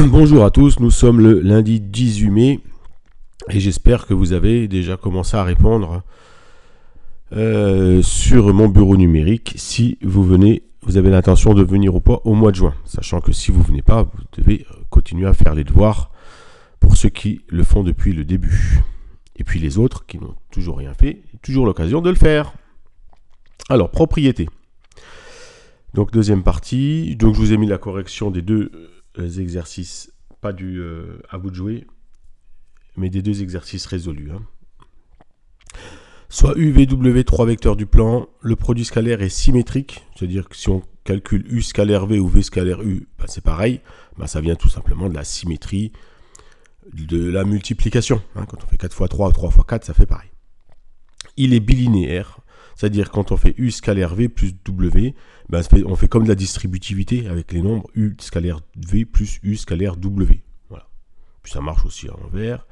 Bonjour à tous, nous sommes le lundi 18 mai et j'espère que vous avez déjà commencé à répondre sur mon bureau numérique si vous avez l'intention de venir ou pas au mois de juin. Sachant que si vous ne venez pas, vous devez continuer à faire les devoirs pour ceux qui le font depuis le début. Et puis les autres qui n'ont toujours rien fait, toujours l'occasion de le faire. Alors, propriété. Donc, deuxième partie. Donc, je vous ai mis la correction des deux exercices, pas du à vous de jouer, mais des deux exercices résolus. Soit U, V, W, 3 vecteurs du plan, le produit scalaire est symétrique, c'est-à-dire que si on calcule U scalaire V ou V scalaire U, c'est pareil, ça vient tout simplement de la symétrie de la multiplication. Quand on fait 4 x 3 ou 3 x 4, ça fait pareil. Il est bilinéaire, c'est-à-dire quand on fait U scalaire V plus W, on fait comme de la distributivité avec les nombres U scalaire V plus U scalaire W. Voilà. Puis ça marche aussi à l'envers,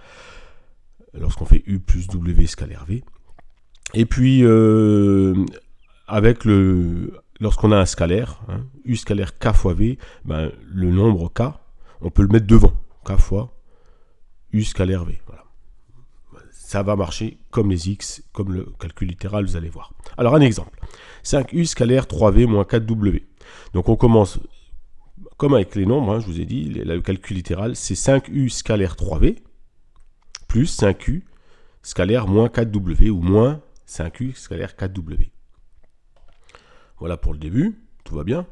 lorsqu'on fait U plus W scalaire V. Et puis, lorsqu'on a un scalaire, U scalaire K fois V, le nombre K, on peut le mettre devant. K fois U scalaire V. Voilà. Ça va marcher comme les X, comme le calcul littéral, vous allez voir. Alors, un exemple. 5U scalaire 3V moins 4W. Donc, on commence, comme avec les nombres, je vous ai dit, le calcul littéral, c'est 5U scalaire 3V plus 5U scalaire moins 4W ou moins 5U scalaire 4W. Voilà pour le début, tout va bien.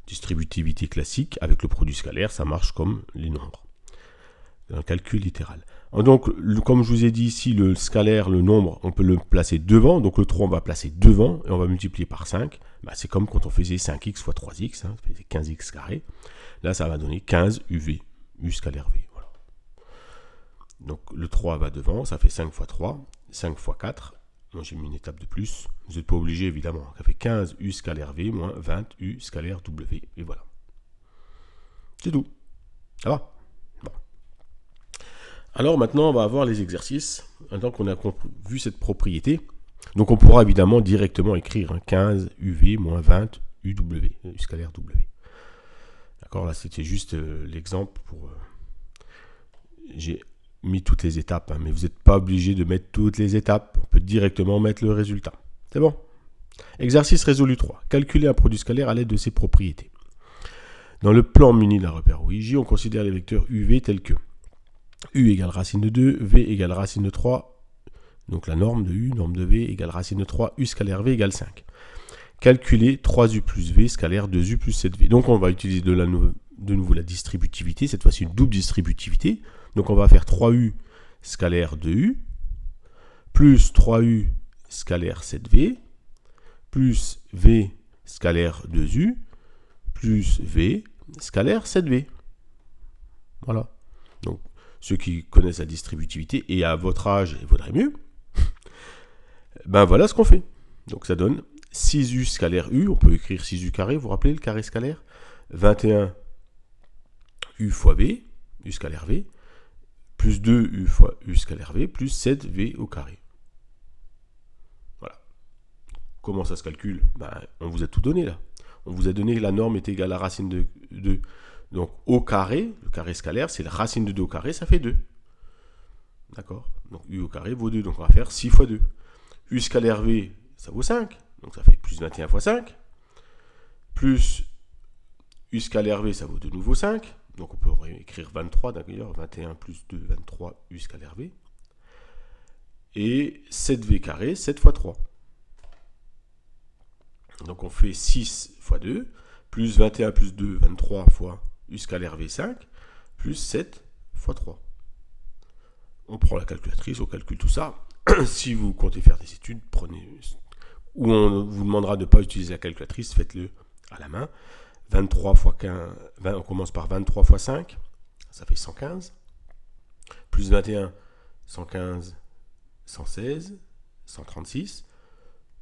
Distributivité classique, avec le produit scalaire, ça marche comme les nombres. Un calcul littéral. Donc, comme je vous ai dit ici, le scalaire, le nombre, on peut le placer devant. Donc, le 3, on va placer devant et on va multiplier par 5. C'est comme quand on faisait 5x fois 3x, ça faisait 15x carré. Là, ça va donner 15 UV, U scalaire V. Voilà. Donc, le 3 va devant, ça fait 5 fois 3, 5 fois 4. Moi, j'ai mis une étape de plus. Vous n'êtes pas obligé, évidemment. Ça fait 15 U scalaire V moins 20 U scalaire W. Et voilà. C'est tout. Ça va ? Bon. Alors maintenant, on va avoir les exercices. Maintenant qu'on a vu cette propriété, donc on pourra évidemment directement écrire 15 UV moins 20 UW, U scalaire W. D'accord, là c'était juste l'exemple pour... j'ai mis toutes les étapes, mais vous n'êtes pas obligé de mettre toutes les étapes. On peut directement mettre le résultat. C'est bon. Exercice résolu 3. Calculer un produit scalaire à l'aide de ses propriétés. Dans le plan muni d'un repère OIJ, on considère les vecteurs UV tels que U égale racine de 2, V égale racine de 3, donc la norme de U, norme de V égale racine de 3, U scalaire V égale 5. Calculer 3U plus V scalaire 2U plus 7V. Donc on va utiliser de nouveau la distributivité, cette fois-ci une double distributivité. Donc on va faire 3U scalaire 2U, plus 3U scalaire 7V, plus V scalaire 2U, plus V scalaire 7V. Voilà. Donc, ceux qui connaissent la distributivité, et à votre âge, il vaudrait mieux, voilà ce qu'on fait. Donc ça donne 6U scalaire U, on peut écrire 6U carré, vous vous rappelez le carré scalaire, 21U fois V, U scalaire V, plus 2U fois U scalaire V, plus 7V au carré. Voilà. Comment ça se calcule ? On vous a tout donné là. On vous a donné que la norme est égale à racine de 2. Donc au carré, le carré scalaire, c'est la racine de 2 au carré, ça fait 2. D'accord ? Donc U au carré vaut 2, donc on va faire 6 fois 2. U scalaire V, ça vaut 5, donc ça fait plus 21 fois 5. Plus U scalaire V, ça vaut de nouveau 5. Donc on peut écrire 23 d'ailleurs, 21 plus 2, 23 U scalaire V. Et 7V carré, 7 fois 3. Donc on fait 6 fois 2, plus 21 plus 2, 23 fois U scalaire V 5, plus 7 fois 3. On prend la calculatrice, on calcule tout ça. Si vous comptez faire des études, prenez... Ou on vous demandera de ne pas utiliser la calculatrice, faites-le à la main. 23 fois 15, on commence par 23 fois 5, ça fait 115. Plus 21, 115, 116, 136.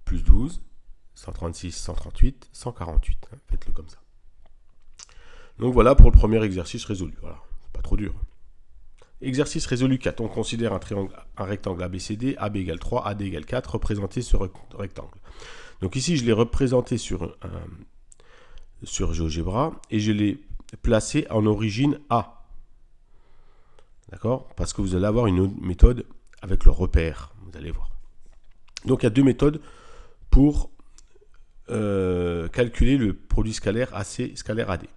Plus 12, 136, 138, 148. Faites-le comme ça. Donc voilà pour le premier exercice résolu. Voilà, c'est pas trop dur. Exercice résolu 4. On considère un rectangle ABCD, AB égale 3, AD égale 4, représenté sur rectangle. Donc ici, je l'ai représenté sur GeoGebra et je l'ai placé en origine A. D'accord? Parce que vous allez avoir une autre méthode avec le repère. Vous allez voir. Donc, il y a deux méthodes pour calculer le produit scalaire AC scalaire AD.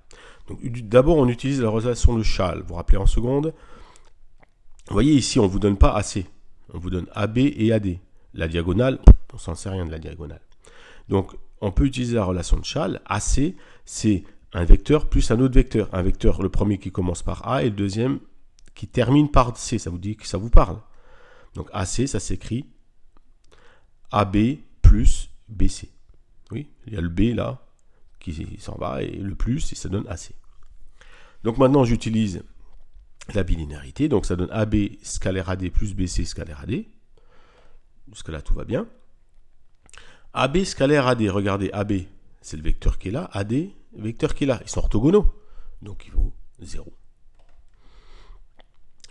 Donc, d'abord, on utilise la relation de Schall. Vous vous rappelez en seconde. Vous voyez ici, on ne vous donne pas AC. On vous donne AB et AD. La diagonale, on s'en sait rien de la diagonale. Donc, on peut utiliser la relation de Schall. AC, c'est un vecteur plus un autre vecteur. Un vecteur, le premier qui commence par A et le deuxième qui termine par C. Ça vous dit que ça vous parle. Donc, AC, ça s'écrit AB plus BC. Oui, il y a le B là qui s'en va et le plus et ça donne AC. Donc maintenant j'utilise la bilinéarité, donc ça donne AB scalaire AD plus BC scalaire AD. Jusque là tout va bien. AB scalaire AD, regardez AB, c'est le vecteur qui est là, AD, vecteur qui est là, ils sont orthogonaux, donc il vaut 0.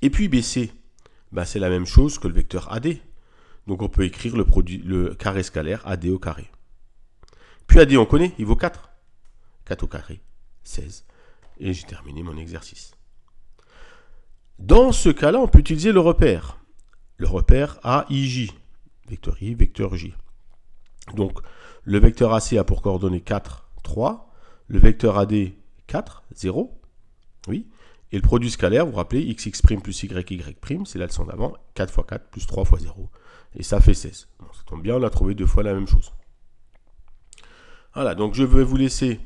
Et puis BC, ben c'est la même chose que le vecteur AD. Donc on peut écrire le carré scalaire AD au carré. Puis AD on connaît, il vaut 4. 4 au carré, 16. Et j'ai terminé mon exercice. Dans ce cas-là, on peut utiliser le repère. Le repère AIJ. Vecteur I, vecteur J. Donc, le vecteur AC a pour coordonnées 4, 3. Le vecteur AD, 4, 0. Oui. Et le produit scalaire, vous vous rappelez, XX' plus YY', c'est la leçon d'avant. 4 fois 4 plus 3 fois 0. Et ça fait 16. Bon, ça tombe bien, on a trouvé deux fois la même chose. Voilà, donc je vais vous laisser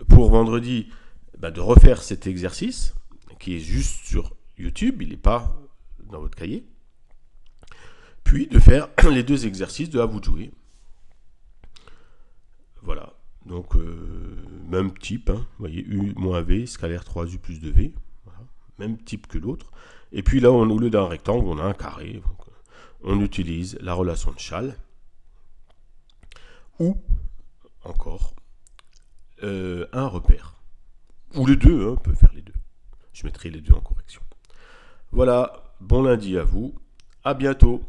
pour vendredi de refaire cet exercice qui est juste sur YouTube, il n'est pas dans votre cahier. Puis de faire les deux exercices de à vous de jouer. Voilà, donc même type, hein, vous voyez, U moins V, scalaire 3U plus 2V, voilà, même type que l'autre. Et puis là, au lieu d'un rectangle, on a un carré. Donc, on utilise la relation de Schall. Ou encore un repère. Ou les deux, hein, on peut faire les deux. Je mettrai les deux en correction. Voilà, bon lundi à vous. À bientôt.